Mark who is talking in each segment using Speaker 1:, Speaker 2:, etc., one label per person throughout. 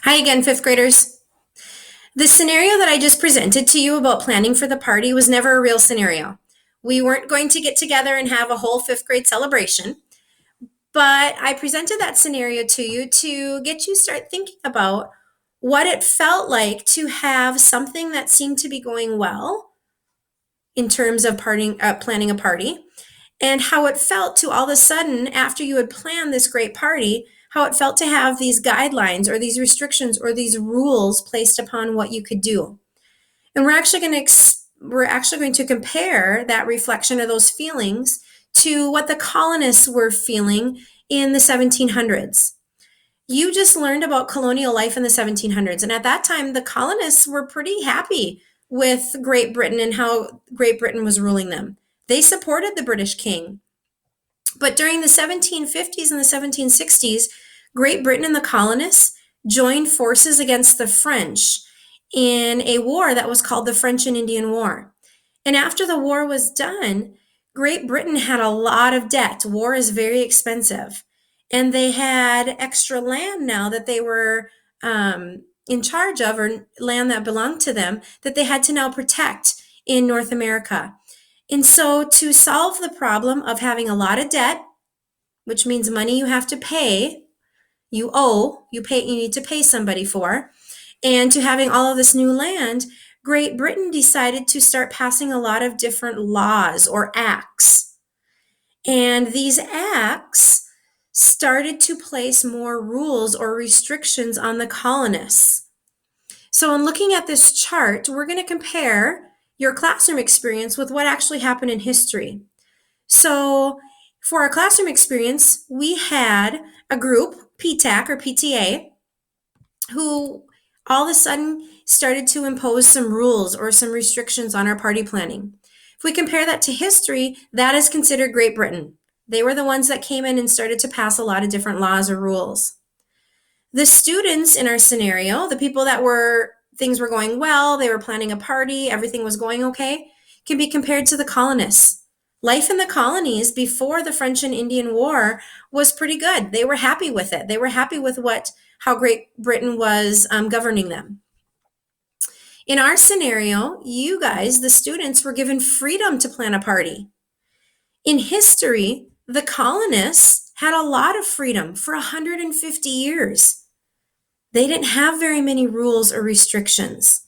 Speaker 1: Hi again, fifth graders. The scenario that I just presented to you about planning for the party was never a real scenario. We weren't going to get together and have a whole fifth grade celebration, but I presented that scenario to you to get you start thinking about what it felt like to have something that seemed to be going well in terms of planning a party, and how it felt to all of a sudden, after you had planned this great party, how it felt to have these guidelines or these restrictions or these rules placed upon what you could do. And we're actually going to compare that reflection of those feelings to what the colonists were feeling in the 1700s. You just learned about colonial life in the 1700s, and at that time the colonists were pretty happy with Great Britain and how Great Britain was ruling them. They supported the British king. But during the 1750s and the 1760s, Great Britain and the colonists joined forces against the French in a war that was called the French and Indian War. And after the war was done, Great Britain had a lot of debt. War is very expensive. And they had extra land now that they were in charge of, or land that belonged to them, that they had to now protect in North America. And so, to solve the problem of having a lot of debt, which means money you have to pay, you need to pay somebody for, and to having all of this new land, Great Britain decided to start passing a lot of different laws or acts. And these acts started to place more rules or restrictions on the colonists. So, in looking at this chart, we're going to compare your classroom experience with what actually happened in history. So, for our classroom experience, we had a group, PTAC or PTA, who all of a sudden started to impose some rules or some restrictions on our party planning. If we compare that to history, that is considered Great Britain. They were the ones that came in and started to pass a lot of different laws or rules. The students in our scenario, the people things were going well, they were planning a party, everything was going okay, can be compared to the colonists. Life in the colonies before the French and Indian War was pretty good. They were happy with it. They were happy with how Great Britain was governing them. In our scenario, you guys, the students, were given freedom to plan a party. In history, the colonists had a lot of freedom for 150 years. They didn't have very many rules or restrictions.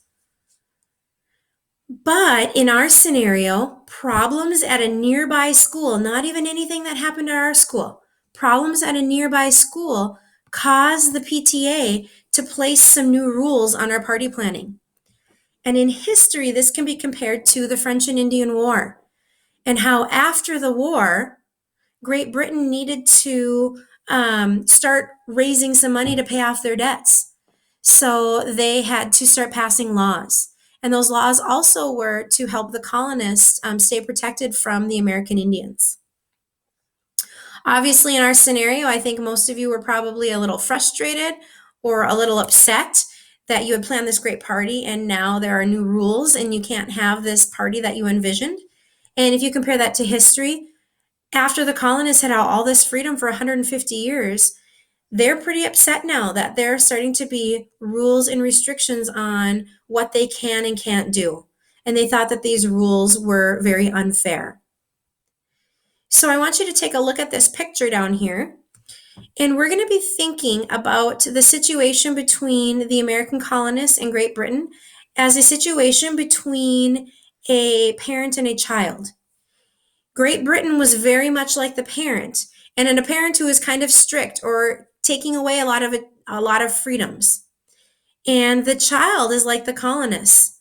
Speaker 1: But in our scenario, problems at a nearby school, not even anything that happened at our school, problems at a nearby school caused the PTA to place some new rules on our party planning. And in history, this can be compared to the French and Indian War, and how after the war, Great Britain needed to start raising some money to pay off their debts. So they had to start passing laws. And those laws also were to help the colonists stay protected from the American Indians. Obviously, in our scenario, I think most of you were probably a little frustrated or a little upset that you had planned this great party and now there are new rules and you can't have this party that you envisioned. And if you compare that to history, after the colonists had all this freedom for 150 years, they're pretty upset now that there are starting to be rules and restrictions on what they can and can't do. And they thought that these rules were very unfair. So I want you to take a look at this picture down here. And we're going to be thinking about the situation between the American colonists and Great Britain as a situation between a parent and a child. Great Britain was very much like the parent, and a parent who is kind of strict or taking away a lot of freedoms. And the child is like the colonists.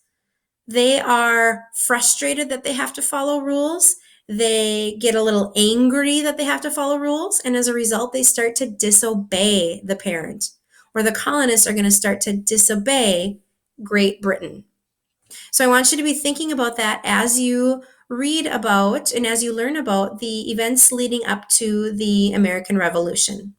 Speaker 1: They are frustrated that they have to follow rules. They get a little angry that they have to follow rules, and as a result, they start to disobey the parent, or the colonists are going to start to disobey Great Britain. So I want you to be thinking about that as you read about and as you learn about the events leading up to the American Revolution.